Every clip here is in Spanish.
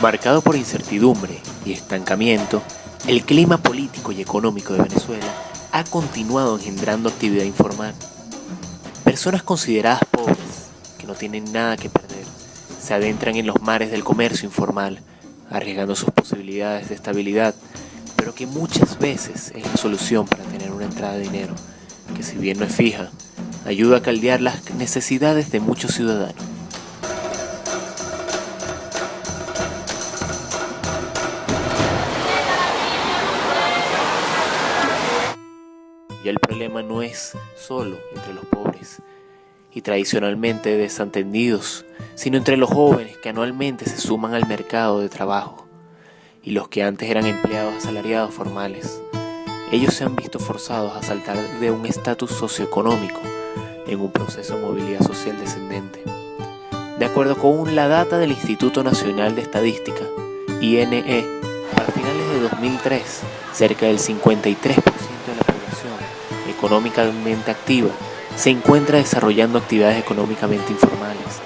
Marcado por incertidumbre y estancamiento, el clima político y económico de Venezuela ha continuado engendrando actividad informal. Personas consideradas pobres, que no tienen nada que perder, se adentran en los mares del comercio informal, arriesgando sus posibilidades de estabilidad, pero que muchas veces es la solución para tener una entrada de dinero, que si bien no es fija, ayuda a caldear las necesidades de muchos ciudadanos. Y el problema no es solo entre los pobres y tradicionalmente desatendidos, sino entre los jóvenes que anualmente se suman al mercado de trabajo y los que antes eran empleados asalariados formales. Ellos se han visto forzados a saltar de un estatus socioeconómico en un proceso de movilidad social descendente. De acuerdo con la data del Instituto Nacional de Estadística, INE, para finales de 2003, cerca del 53% de la población económicamente activa se encuentra desarrollando actividades económicamente informales.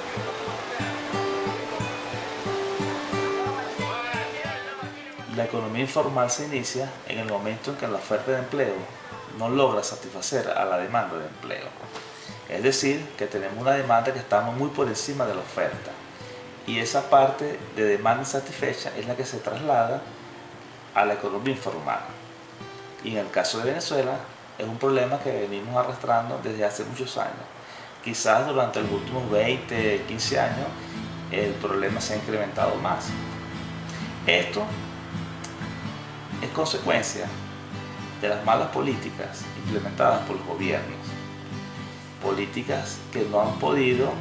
La economía informal se inicia en el momento en que la oferta de empleo no logra satisfacer a la demanda de empleo. Es decir, que tenemos una demanda que está muy por encima de la oferta. Y esa parte de demanda insatisfecha es la que se traslada a la economía informal. Y en el caso de Venezuela, es un problema que venimos arrastrando desde hace muchos años. Quizás durante los últimos 20, 15 años, el problema se ha incrementado más. Esto es consecuencia de las malas políticas implementadas por los gobiernos. Políticas que no han podido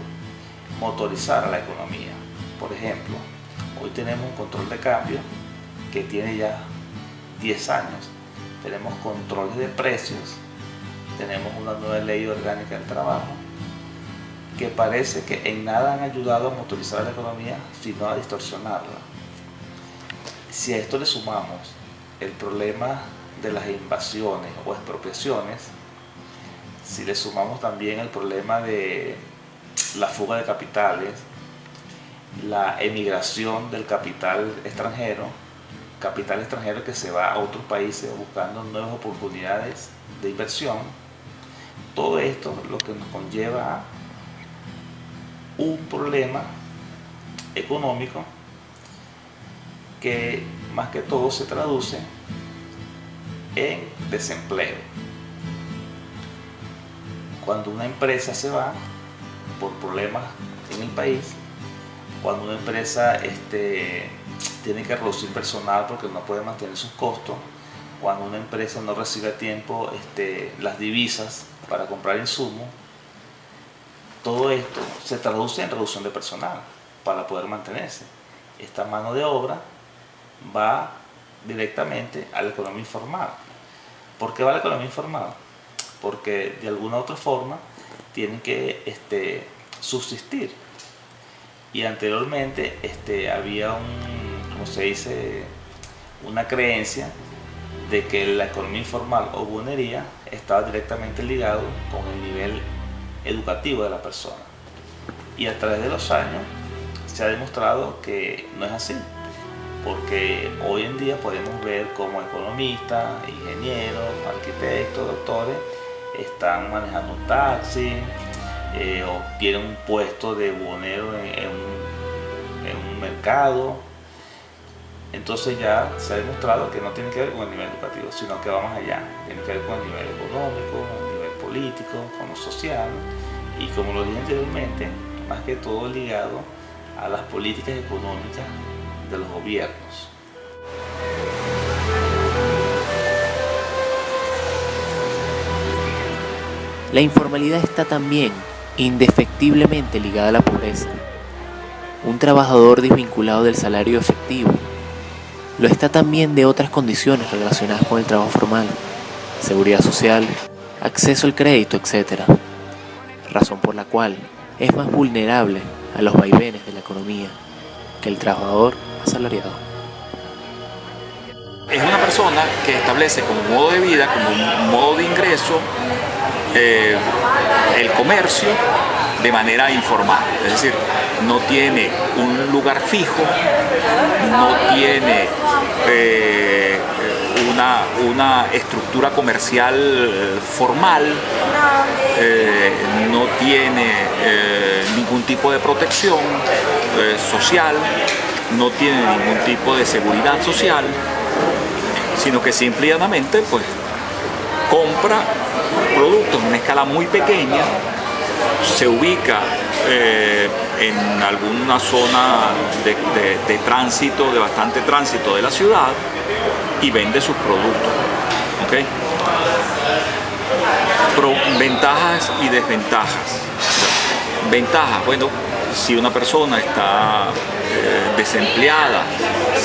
motorizar a la economía. Por ejemplo, hoy tenemos un control de cambio que tiene ya 10 años. Tenemos controles de precios, tenemos una nueva ley orgánica del trabajo que parece que en nada han ayudado a motorizar la economía, sino a distorsionarla. Si a esto le sumamos el problema de las invasiones o expropiaciones, si le sumamos también el problema de la fuga de capitales, la emigración del capital extranjero que se va a otros países buscando nuevas oportunidades de inversión, todo esto lo que nos conlleva a un problema económico que más que todo se traduce en desempleo. Cuando una empresa se va por problemas en el país, cuando una empresa tiene que reducir personal porque no puede mantener sus costos, cuando una empresa no recibe a tiempo las divisas para comprar insumos, todo esto se traduce en reducción de personal para poder mantenerse. Esta mano de obra va directamente a la economía informal. ¿Por qué va a la economía informal? Porque de alguna u otra forma tienen que subsistir. Y anteriormente había una creencia de que la economía informal o buonería estaba directamente ligado con el nivel educativo de la persona. Y a través de los años se ha demostrado que no es así, porque hoy en día podemos ver cómo economistas, ingenieros, arquitectos, doctores están manejando un taxi, o tienen un puesto de buhonero en un mercado. Entonces ya se ha demostrado que no tiene que ver con el nivel educativo, sino que va más allá, tiene que ver con el nivel económico, con el nivel político, con lo social, y como lo dije anteriormente, más que todo ligado a las políticas económicas de los gobiernos. La informalidad está también indefectiblemente ligada a la pobreza. Un trabajador desvinculado del salario efectivo lo está también de otras condiciones relacionadas con el trabajo formal, seguridad social, acceso al crédito, etc. Razón por la cual es más vulnerable a los vaivenes de la economía que el trabajador asalariado. Es una persona que establece como modo de vida, como modo de ingreso, el comercio de manera informal, es decir, no tiene un lugar fijo, no tiene una estructura comercial formal, no tiene ningún tipo de protección social, no tiene ningún tipo de seguridad social, sino que simple y llanamente pues compra productos en una escala muy pequeña, se ubica en alguna zona de tránsito, de bastante tránsito de la ciudad, y vende sus productos. ¿Okay? Ventajas y desventajas. Ventajas, bueno, si una persona está desempleada,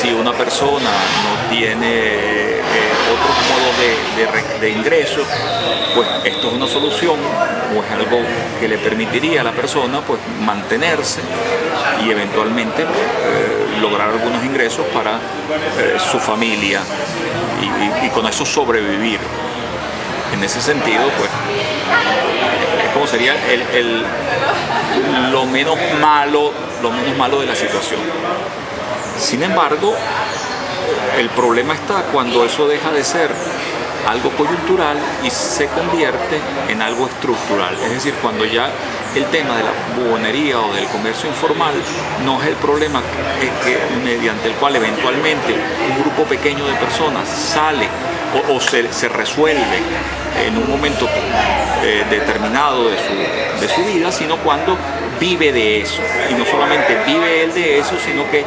si una persona no tiene otros modos de ingreso, pues esto es una solución, o es algo que le permitiría a la persona pues mantenerse y eventualmente lograr algunos ingresos para su familia y con eso sobrevivir. En ese sentido, pues es como sería lo menos malo de la situación. Sin embargo, el problema está cuando eso deja de ser algo coyuntural y se convierte en algo estructural. Es decir, cuando ya el tema de la buhonería o del comercio informal no es el problema mediante el cual eventualmente un grupo pequeño de personas sale o se resuelve en un momento determinado de su vida, sino cuando vive de eso. Y no solamente vive él de eso, sino que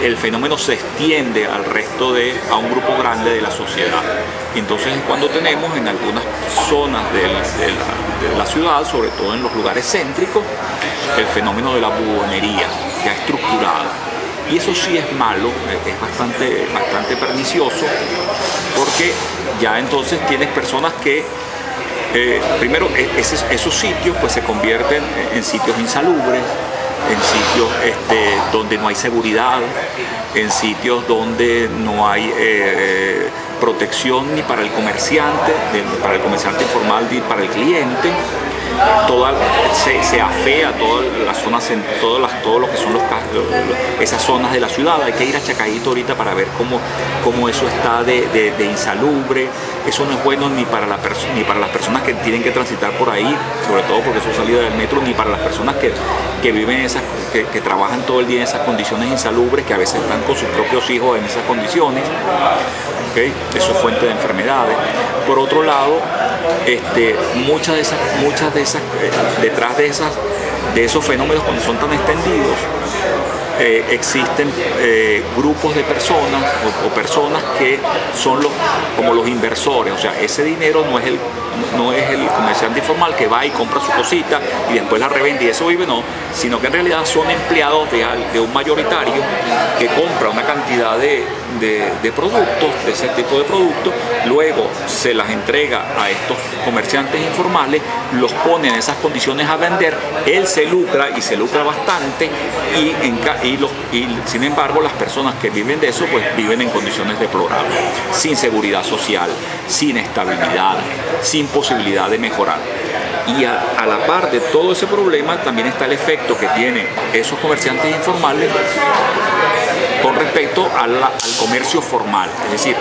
el fenómeno se extiende al resto a un grupo grande de la sociedad. Y entonces es cuando tenemos en algunas zonas de la ciudad, sobre todo en los lugares céntricos, el fenómeno de la buhonería ya estructurada. Y eso sí es malo, es bastante pernicioso, porque ya entonces tienes personas que primero esos sitios pues se convierten en sitios insalubres, en sitios donde no hay seguridad, en sitios donde no hay protección ni para el comerciante informal ni para el cliente. Se afea todas las zonas, todo lo que son esas zonas de la ciudad. Hay que ir a Chacaíto ahorita para ver cómo eso está de insalubre. Eso no es bueno ni para las personas que tienen que transitar por ahí, sobre todo porque eso es salida del metro, ni para las personas que viven que trabajan todo el día en esas condiciones insalubres, que a veces están con sus propios hijos en esas condiciones. ¿Okay? Eso es fuente de enfermedades. Por otro lado, muchas de esas detrás de esos fenómenos, cuando son tan extendidos, existen grupos de personas o personas que son como los inversores. O sea, ese dinero no es el comerciante informal que va y compra su cosita y después la revende y eso vive, no, sino que en realidad son empleados de un mayoritario que compra una cantidad de productos, de ese tipo de productos, luego se las entrega a estos comerciantes informales, los pone en esas condiciones a vender, él se lucra y se lucra bastante y sin embargo las personas que viven de eso pues viven en condiciones deplorables, sin seguridad social, sin estabilidad, sin posibilidad de mejorar. Y a la par de todo ese problema también está el efecto que tienen esos comerciantes informales con respecto al comercio formal. Es decir,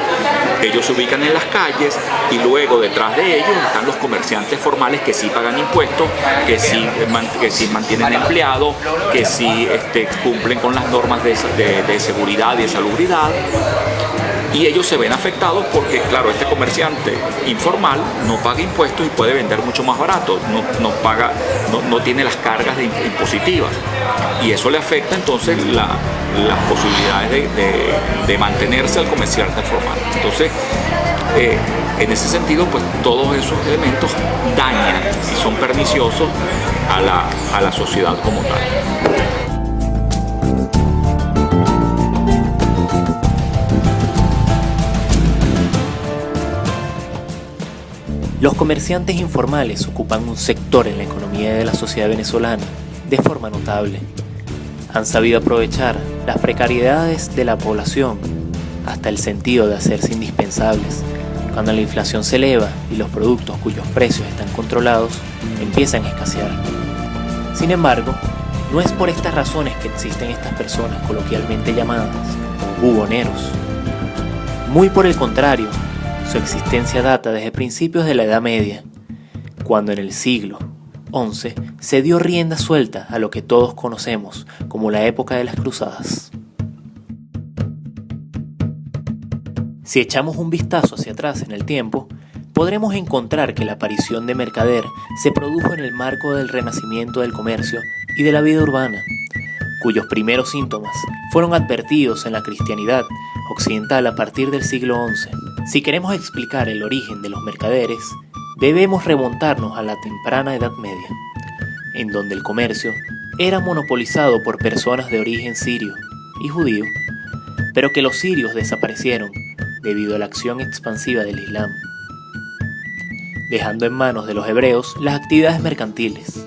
ellos se ubican en las calles y luego detrás de ellos están los comerciantes formales que sí pagan impuestos, que sí mantienen empleados, que sí cumplen con las normas de seguridad y de salubridad. Y ellos se ven afectados porque, claro, este comerciante informal no paga impuestos y puede vender mucho más barato, no tiene las cargas impositivas. Y eso le afecta entonces las posibilidades de mantenerse al comerciante formal. Entonces, en ese sentido, pues todos esos elementos dañan y son perniciosos a la sociedad como tal. Los comerciantes informales ocupan un sector en la economía de la sociedad venezolana de forma notable. Han sabido aprovechar las precariedades de la población hasta el sentido de hacerse indispensables. Cuando la inflación se eleva y los productos cuyos precios están controlados empiezan a escasear. Sin embargo, no es por estas razones que existen estas personas coloquialmente llamadas buhoneros. Muy por el contrario, su existencia data desde principios de la Edad Media, cuando en el siglo XI se dio rienda suelta a lo que todos conocemos como la época de las Cruzadas. Si echamos un vistazo hacia atrás en el tiempo, podremos encontrar que la aparición de mercader se produjo en el marco del renacimiento del comercio y de la vida urbana, cuyos primeros síntomas fueron advertidos en la cristianidad occidental a partir del siglo XI. Si queremos explicar el origen de los mercaderes, debemos remontarnos a la temprana Edad Media, en donde el comercio era monopolizado por personas de origen sirio y judío, pero que los sirios desaparecieron debido a la acción expansiva del Islam, dejando en manos de los hebreos las actividades mercantiles.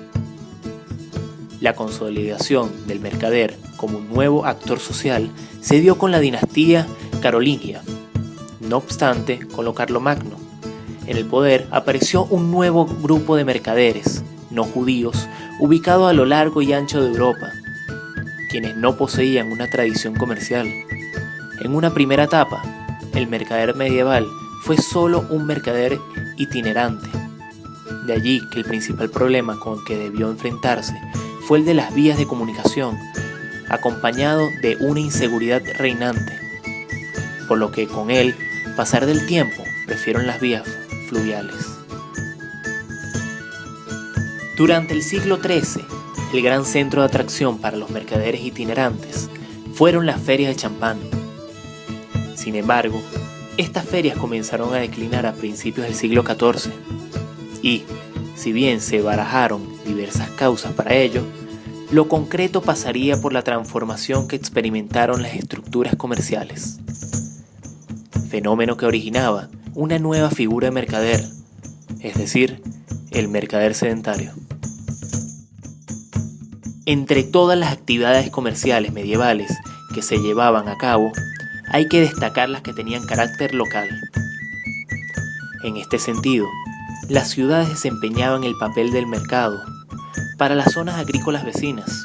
La consolidación del mercader como un nuevo actor social se dio con la dinastía carolingia. No obstante, con lo carlomagno en el poder apareció un nuevo grupo de mercaderes no judíos ubicado a lo largo y ancho de Europa, quienes no poseían una tradición comercial. En una primera etapa, el mercader medieval fue solo un mercader itinerante. De allí que el principal problema con el que debió enfrentarse fue el de las vías de comunicación, acompañado de una inseguridad reinante, por lo que con él, pasar del tiempo, prefieren las vías fluviales. Durante el siglo XIII, el gran centro de atracción para los mercaderes itinerantes fueron las ferias de champán. Sin embargo, estas ferias comenzaron a declinar a principios del siglo XIV y, si bien se barajaron diversas causas para ello, lo concreto pasaría por la transformación que experimentaron las estructuras comerciales, fenómeno que originaba una nueva figura de mercader, es decir, el mercader sedentario. Entre todas las actividades comerciales medievales que se llevaban a cabo, hay que destacar las que tenían carácter local. En este sentido, las ciudades desempeñaban el papel del mercado para las zonas agrícolas vecinas.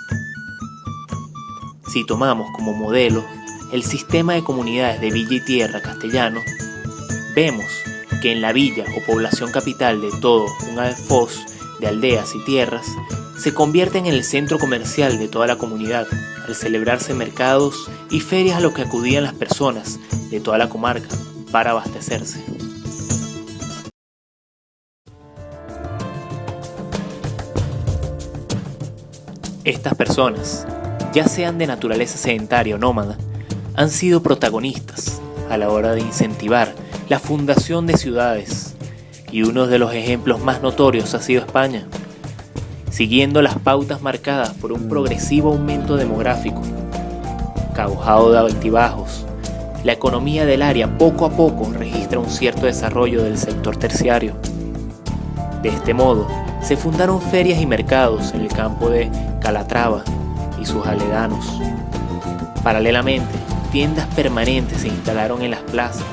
Si tomamos como modelo el sistema de comunidades de villa y tierra castellano, vemos que en la villa o población capital de todo un alfoz de aldeas y tierras se convierte en el centro comercial de toda la comunidad al celebrarse mercados y ferias a los que acudían las personas de toda la comarca para abastecerse. Estas personas, ya sean de naturaleza sedentaria o nómada, han sido protagonistas a la hora de incentivar la fundación de ciudades, y uno de los ejemplos más notorios ha sido España, siguiendo las pautas marcadas por un progresivo aumento demográfico. Causado de altibajos, la economía del área poco a poco registra un cierto desarrollo del sector terciario. De este modo, se fundaron ferias y mercados en el campo de Calatrava y sus aledanos. Paralelamente, tiendas permanentes se instalaron en las plazas,